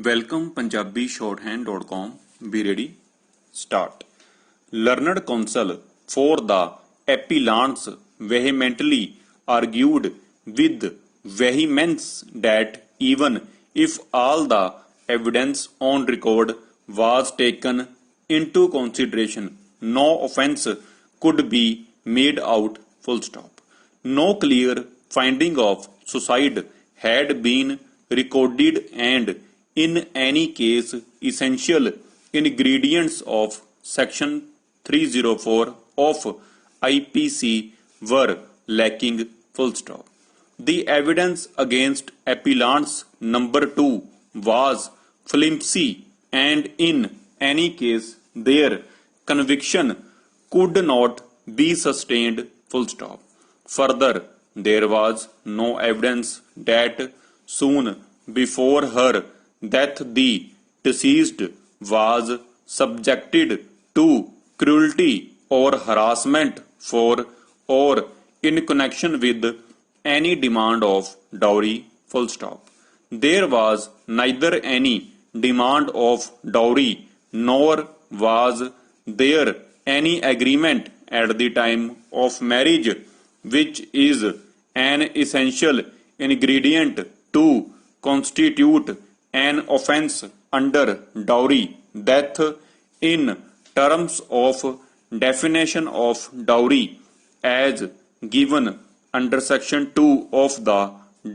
Welcome punjabishorthand.com. Be ready. Start. Learned counsel for the appellants vehemently argued with vehemence that even if all the evidence on record was taken into consideration, no offence could be made out. Full stop. No clear finding of suicide had been recorded, and in any case essential ingredients of section 304 of IPC were lacking. Full stop. The evidence against appellants number 2 was flimsy, and in any case their conviction could not be sustained. Full stop. Further, there was no evidence that soon before her death the deceased was subjected to cruelty or harassment for or in connection with any demand of dowry. Full stop. There was neither any demand of dowry nor was there any agreement at the time of marriage, which is an essential ingredient to constitute an offence under dowry. Death, in terms of definition of dowry as given under section 2 of the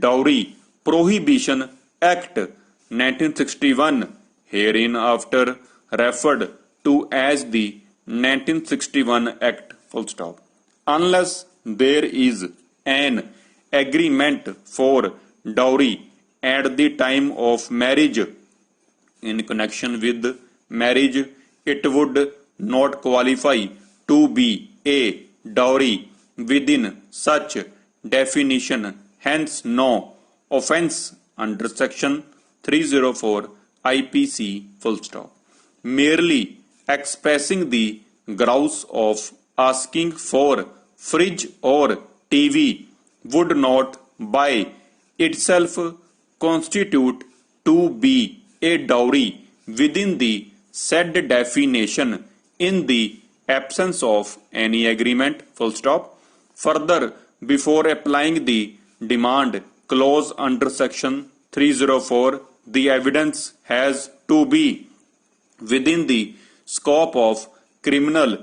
Dowry Prohibition Act 1961, hereinafter referred to as the 1961 Act. Full stop. Unless there is an agreement for dowry at the time of marriage, in connection with marriage, it would not qualify to be a dowry within such definition. Hence, no offence under section 304 IPC. Full stop. Merely expressing the grouse of asking for fridge or TV would not by itself constitute to be a dowry within the said definition in the absence of any agreement. Full stop. Further, before applying the demand clause under section 304, the evidence has to be within the scope of criminal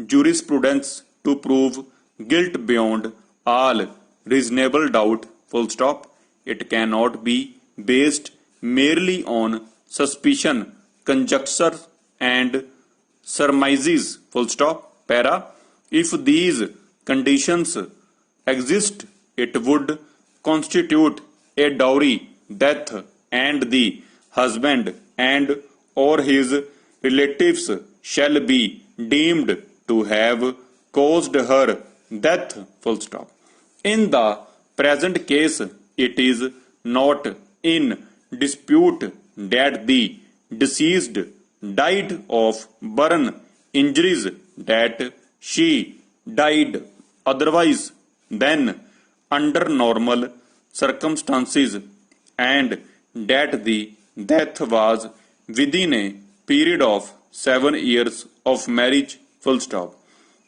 jurisprudence to prove guilt beyond all reasonable doubt. Full stop. It cannot be based merely on suspicion, conjecture and surmises. Full stop. Para. If these conditions exist, it would constitute a dowry. Death, and the husband and or his relatives shall be deemed to have caused her death. Full stop. In the present case, it is not in dispute that the deceased died of burn injuries, that she died otherwise than under normal circumstances, and that the death was within a period of 7 years of marriage. Full stop.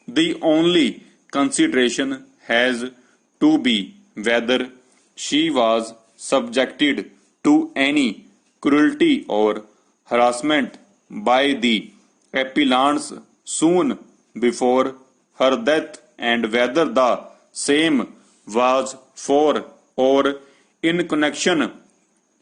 The only consideration has to be whether she was subjected to any cruelty or harassment by the appellants soon before her death, and whether the same was for or in connection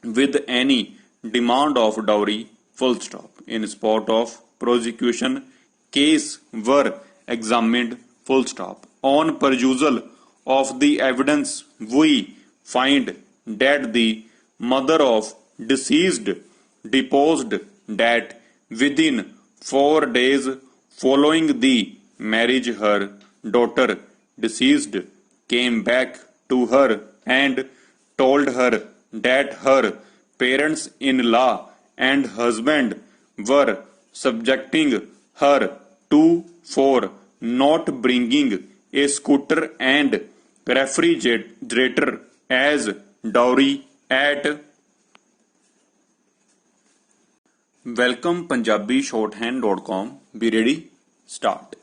with any demand of dowry. Full stop. In support of prosecution, case were examined. Full stop. On perusal of the evidence, we find that the mother of deceased deposed that within 4 days following the marriage, her daughter deceased came back to her and told her that her parents-in-law and husband were subjecting her to for not bringing a scooter and refrigerator as dowry at Welcome punjabishorthand.com. Be ready? Start.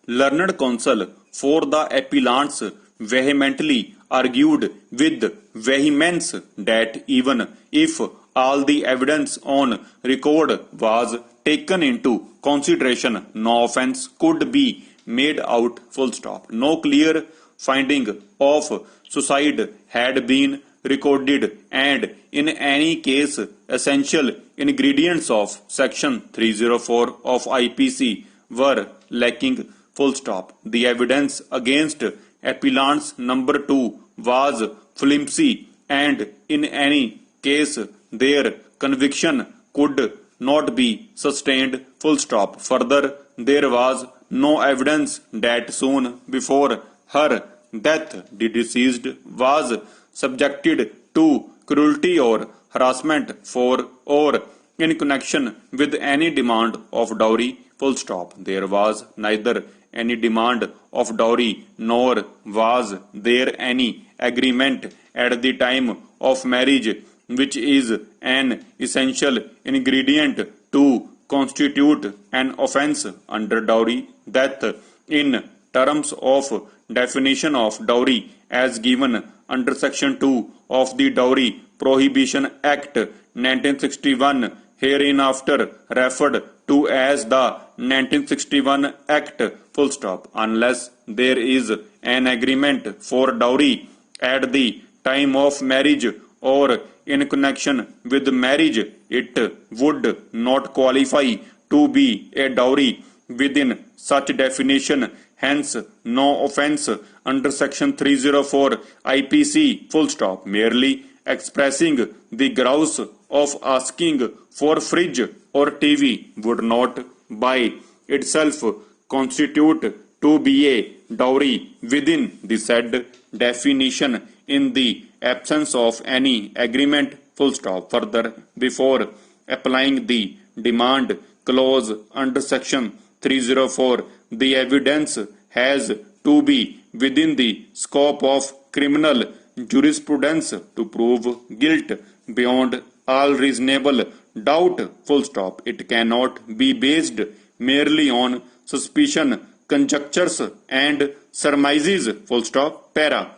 Learned counsel for the appellants vehemently argued with vehemence that even if all the evidence on record was taken into consideration, no offence could be made out. Full stop. No clear finding of suicide had been recorded, and in any case essential ingredients of section 304 of IPC were lacking. Full stop. The evidence against appellants number 2 was flimsy, and in any case their conviction could not be sustained. Full stop. Further, there was no evidence that soon before her death the deceased was subjected to cruelty or harassment for or in connection with any demand of dowry. Full stop. There was neither any demand of dowry nor was there any agreement at the time of marriage, which is an essential ingredient to constitute an offence under dowry. Death, in terms of definition of dowry as given under section 2 of the Dowry Prohibition Act 1961, hereinafter referred to as the 1961 Act, full stop, unless there is an agreement for dowry at the time of marriage or in connection with marriage, it would not qualify to be a dowry within such definition. Hence, no offence under section 304 IPC, full stop. Merely expressing the grouse of asking for fridge or TV would not by itself constitute to be a dowry within the said definition in the absence of any agreement. Full stop. Further, before applying the demand clause under section 304, the evidence has to be within the scope of criminal jurisprudence to prove guilt beyond all reasonable doubt. Full stop. It cannot be based merely on suspicion, conjectures and surmises. Full stop. Para.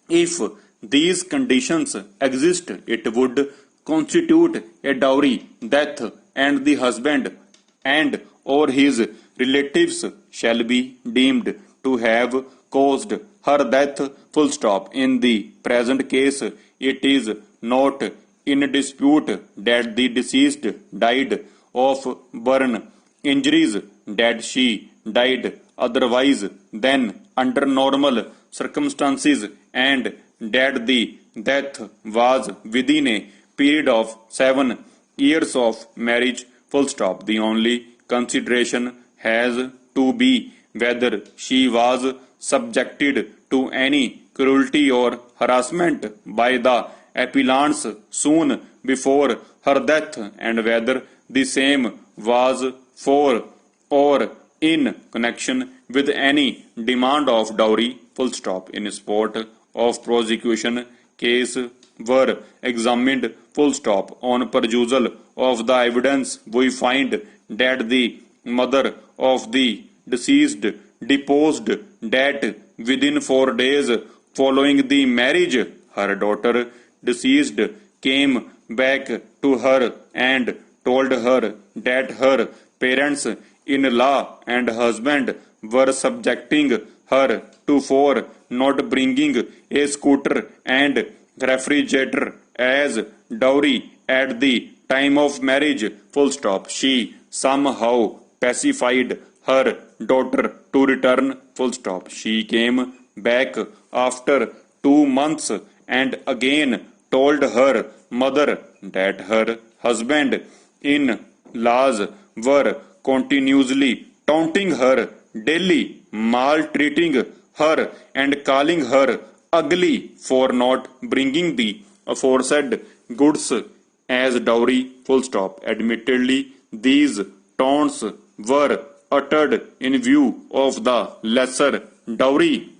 If these conditions exist, it would constitute a dowry. Death and the husband and or his relatives shall be deemed to have caused her death. Full stop. In the present case, it is not in dispute that the deceased died of burn injuries, that she died otherwise than under normal circumstances, and that the death was within a period of 7 years of marriage. Full stop. The only consideration has to be whether she was subjected to any cruelty or harassment by the appellants soon before her death, and whether the same was for or in connection with any demand of dowry. Full stop. In support of prosecution, case were examined. Full stop. On perusal of the evidence, we find that the mother of the deceased deposed that within 4 days following the marriage, her daughter deceased came back to her and told her that her parents-in-law and husband were subjecting her to for not bringing a scooter and refrigerator as dowry at the time of marriage. Full stop. She somehow pacified her daughter to return. Full stop. She came back after 2 months and again told her mother that her husband-in-laws were continuously taunting her daily, maltreating her and calling her ugly for not bringing the aforesaid goods as dowry. Full stop. Admittedly, these taunts were uttered in view of the lesser dowry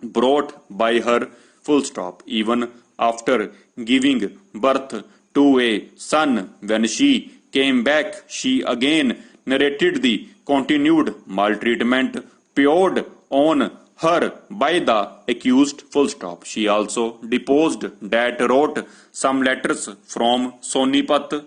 brought by her. Full stop. Even after giving birth to a son, when she came back, she again narrated the continued maltreatment poured on her by the accused. Full stop. She also deposed that wrote some letters from Sonipat